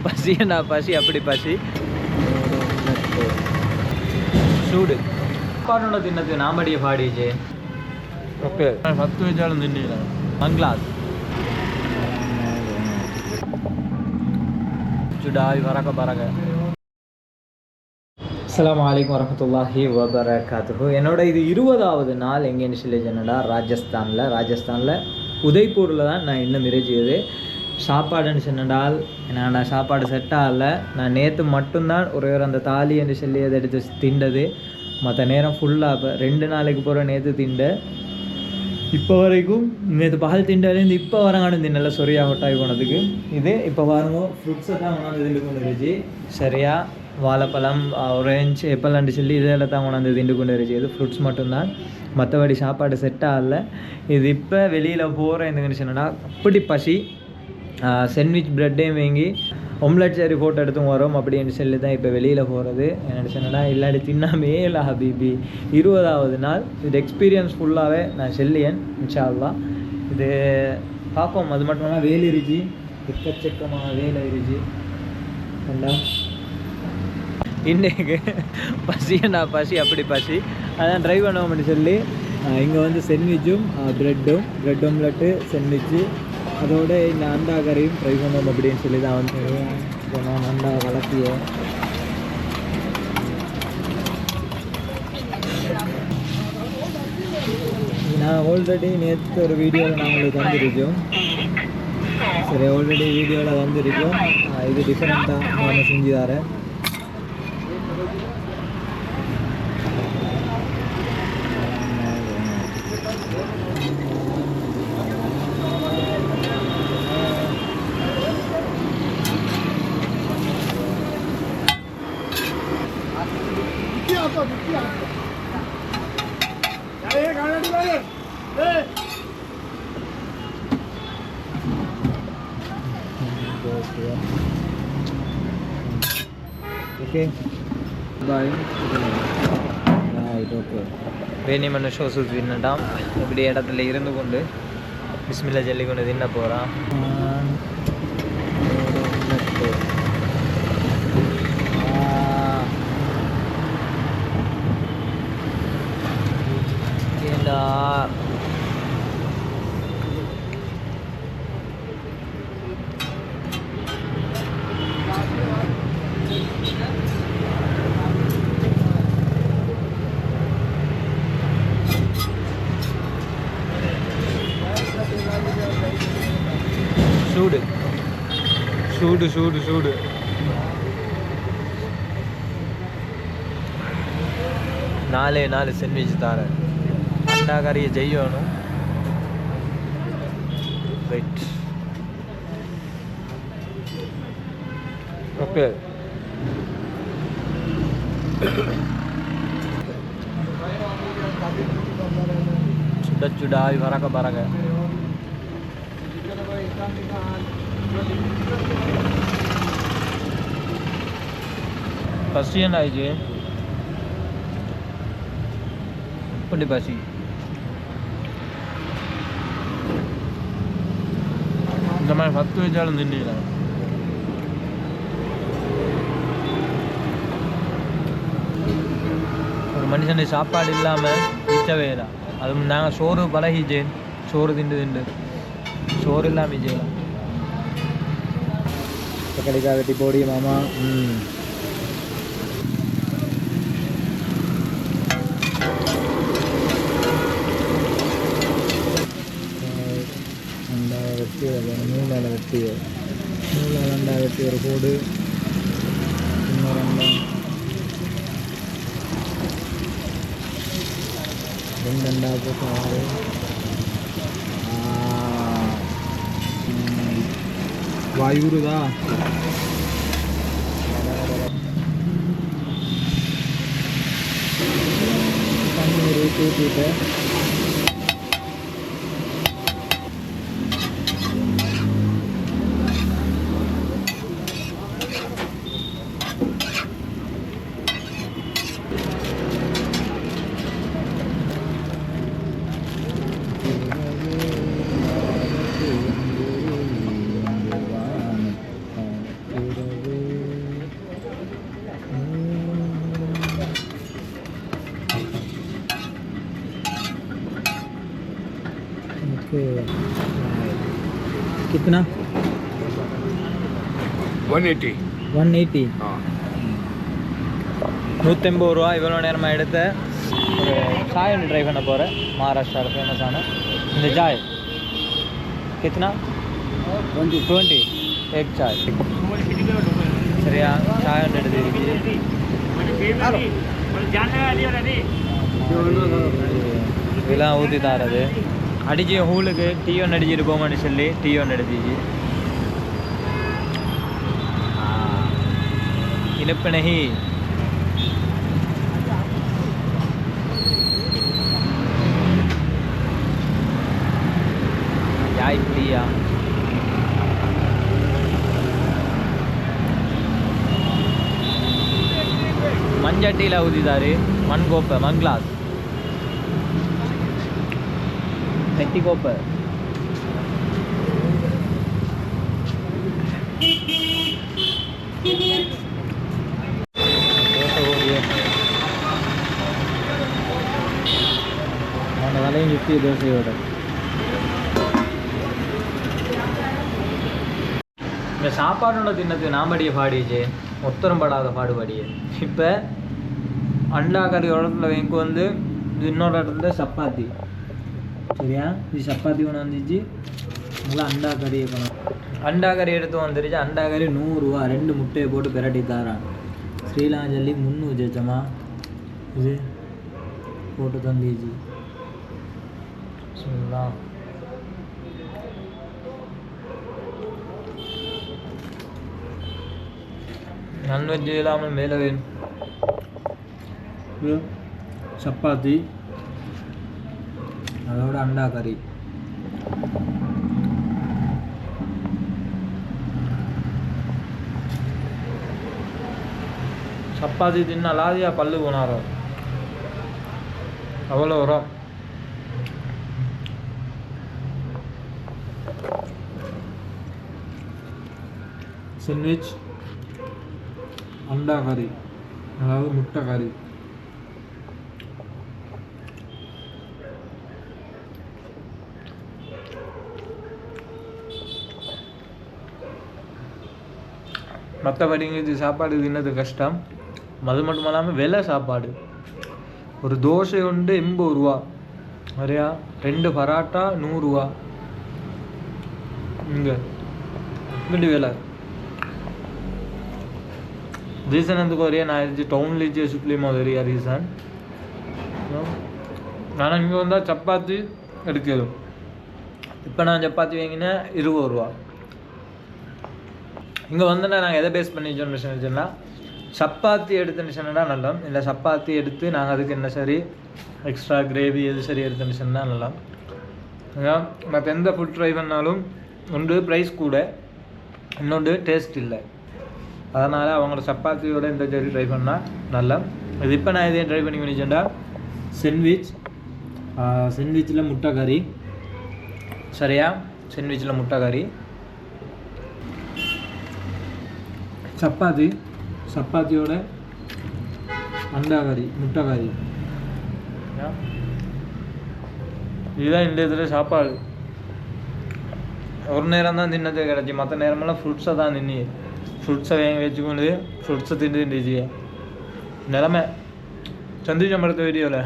பசியண்டா பசி அப்படி பசி சூடு பாடோட தின்னது நாமடிய பாடிச்சு ஓகே 10 வச்சாலும் தின்னீங்க மங்களாஸ் சுடாய் வரக பரக அஸ்ஸலாமு அலைக்கும் வரஹ்மத்துல்லாஹி வபரகாத்துஹு. என்னோட இது 20வது நாள் எங்கேன்னு சொல்லி சொன்னடா ராஜஸ்தானில் உதய்பூரில் தான் நான் இன்னும் நிறைஞ்சியது. சாப்பாடுன்னு சொன்னடால் என்னடா சாப்பாடு செட் ஆகலை. நான் நேற்று மட்டும்தான் ஒரு அந்த தாலி என்று சொல்லி அதை எடுத்து திண்டது. மற்ற நேரம் ஃபுல்லாக இப்போ 2 நாளைக்கு போகிற நேற்று திண்ட இப்போ வரைக்கும் நேற்று பகல் திண்டாலேருந்து இப்போ வரங்கானு தின்னல சொரியா ஹொட்டாய் போனதுக்கு. இது இப்போ பாருங்க ஃப்ரூட்ஸை தான் கொண்டாந்து திண்டு கொண்டு இருந்துச்சு. சரியா வாழைப்பழம் ஆரஞ்சு எப்போல்லாண்டு சொல்லி இதெல்லாம் தான் கொண்டாந்து திண்டு கொண்டு இருந்துச்சு. இது ஃப்ரூட்ஸ் மட்டும்தான், மற்றபடி சாப்பாடு செட் ஆகல. இது இப்போ வெளியில் போகிற எதுக்குன்னு சொன்னோன்னா அப்படி பசி. சாண்ட்விச் ப்ரெட்டையும் வாங்கி ஒம்லெட் சரி ஃபோட்டோ எடுத்தும் வரோம் அப்படின்னு சொல்லி தான் இப்போ வெளியில் போகிறது. என்ன சொன்னடா இல்லாட்டி தின்னாமே இல்லை ஹபீபி. 20வது நாள் இது எக்ஸ்பீரியன்ஸ் ஃபுல்லாகவே நான் சொல்லியன் இன்ஷா அல்லாஹ். இது பார்ப்போம். அது மட்டும் இல்லாமல் வேல் இருச்சு, எக்கச்சக்கமான வேலை இருச்சு. கண்டா இன்றைக்கு பசியண்டா பசி அப்படி பசி. அதான் ட்ரை பண்ணுவோம்னு சொல்லி இங்கே வந்து சாண்ட்விச்சும் ப்ரெட் ஆம்லெட்டு சாண்ட்விச்சு அதோட இந்த அண்டா கறியும் ட்ரை பண்ணோம் அப்படின்னு சொல்லி தான் வந்து நான் அண்டா வளர்த்திய நான் ஆல்ரெடி நேற்று ஒரு வீடியோவில் நான் உங்களுக்கு வந்துருக்கோம். சரி ஆல்ரெடி வீடியோவில் வந்துருக்கோம். இது டிஃப்ரெண்ட்டாக நான் செஞ்சு தரேன். Okay bye. ஓகே வேணிமன்ன ஷோ சூஸ் தின்னட்டாம். இப்படி இடத்துல இருந்து கொண்டு பிஸ்மில்லா ஜல்லி கொண்டு தின்ன போகிறான். ஏண்டா சூடு சூடு சூடு சூடு. நாலே 4 சாண்ட்விச் தரேன். அண்டா கறியை செய்யணும். Right okay. சுட சுடாய் வரக பரக பசி என்ன ஆயிடுச்சு அப்படி பசி. இந்த மாதிரி 10 வச்சாலும் தின்னீங்க. ஒரு மனுஷனை சாப்பாடு இல்லாமல் மிச்சவே இல்லை. அது நாங்கள் சோறு பழகிச்சேன். சோறு திண்டு சோறு இல்லாமல் செய்யலாம். தக்காளிக்காய் வெட்டி போடி மாமா. அண்டா வெட்டி நூலால் வெட்டி அண்டா வெட்டி ஒரு போடு. இன்னொரு அண்டா 2 அண்டா போட்டு வாயுருதா. தண்ணீர் ஊற்றிட்டு कितना 180. 180 हाँ 180 ரூபா. இவ்வளோ நேரமாக எடுத்த ஒரு சாய் ஒன்று ட்ரை பண்ண போகிறேன். மகாராஷ்டிராவில் ஃபேமஸான இந்த சாய். கித்தனா 20 एक चाय. சரியா சாய் ஒன்று எடுத்து இதெல்லாம் ஊற்றி தாரது. அடிச்சு ஹூலுக்கு டீ ஒன்று அடிச்சுட்டு போமான்னு சொல்லி டீ ஒன்று எடுத்துச்சு. இனிப்பு நகி யாய் பிரியா. மஞ்சட்டியில் ஊற்றிதாரு. மண் கோப்பை, மண் கிளாஸ், நெட்டி கோப்பை. அவனை தலையும் சுற்றி தோசையோட. இந்த சாப்பாடோட தின்னத்துக்கு நாம்படியை பாடிச்சு ஒத்தரம் படாத பாடுபாடியே. இப்போ அண்டா கறி இடத்துல எனக்கு வந்து இன்னொரு இடத்துல சப்பாத்தி. சரியா இது சப்பாத்தி ஒன்று வந்துச்சு. நல்லா அண்டா கறி இருக்கணும். அண்டா கறி எடுத்து வந்துருச்சு. அண்டா கறி 100 ரூபா. 2 முட்டையை போட்டு பிரட்டி தாரான். ஸ்ரீலாஞ்சலி 300 ஜமா இது போட்டு தந்துச்சு. சொல்லலாம் நான்வெஜ் இல்லாமல் மேலே வேணும். சப்பாத்தி அதோட அண்டா கறி. சப்பாத்தி தின்னா லாதியா பல்லு போனாரோ அவ்வளோ வரும். சாண்ட்விச் அண்டா கறி அதாவது முட்டை கறி. மற்றபடி இது சாப்பாடு தின்னது கஷ்டம். அது மட்டும் இல்லாமல் விலை சாப்பாடு. ஒரு தோசை உண்டு 80 ரூபா. சரியா 2 பராட்டா 100 ரூபா. இங்கே இப்படி விலை. ரீசன் ఎందుకు వరియా నా టౌన్లో ఇచ్చే సుప్లీమో వరియా ரீசன். ஆனால் இங்கே வந்தால் சப்பாத்தி எடுக்கிறது. இப்போ நான் சப்பாத்தி வாங்கினா 20 ரூபா. இங்கே வந்தோன்னா நாங்கள் எதை பேஸ் பண்ணி சொன்னா சப்பாத்தி எடுத்துன்னு சொன்னால் நல்லா. இல்லை சப்பாத்தி எடுத்து நாங்கள் அதுக்கு என்ன சரி எக்ஸ்ட்ரா கிரேவி எது சரி எடுத்துன்னு சொன்னால் நல்லா. மற்ற எந்த ஃபுட் ட்ரை பண்ணாலும் ஒன்று ப்ரைஸ் கூட, இன்னொன்று டேஸ்ட் இல்லை. அதனால் அவங்களோட சப்பாத்தியோட இந்த சரி ட்ரை பண்ணால் நல்லா. இது இப்போ நான் இதையும் ட்ரை பண்ணி பண்ணிச்சேன்டா சென்ட்விச்சில் முட்டை கறி. சரியா சென்ட்விச்சில் முட்டை கறி, சப்பாத்தியோட அண்டா கறி, முட்டை கறி. இதுதான் இந்த இதில் சாப்பாடு. ஒரு நேரம் தான் தின்னது கிடச்சி. மற்ற நேரமெல்லாம் ஃப்ரூட்ஸை தான் தின்னி. ஃப்ரூட்ஸை வாங்கி வச்சுக்கொண்டு ஃப்ரூட்ஸை தின்னுச்சு நிலமை. சந்திச்சம்படுத்த வீடியோவில்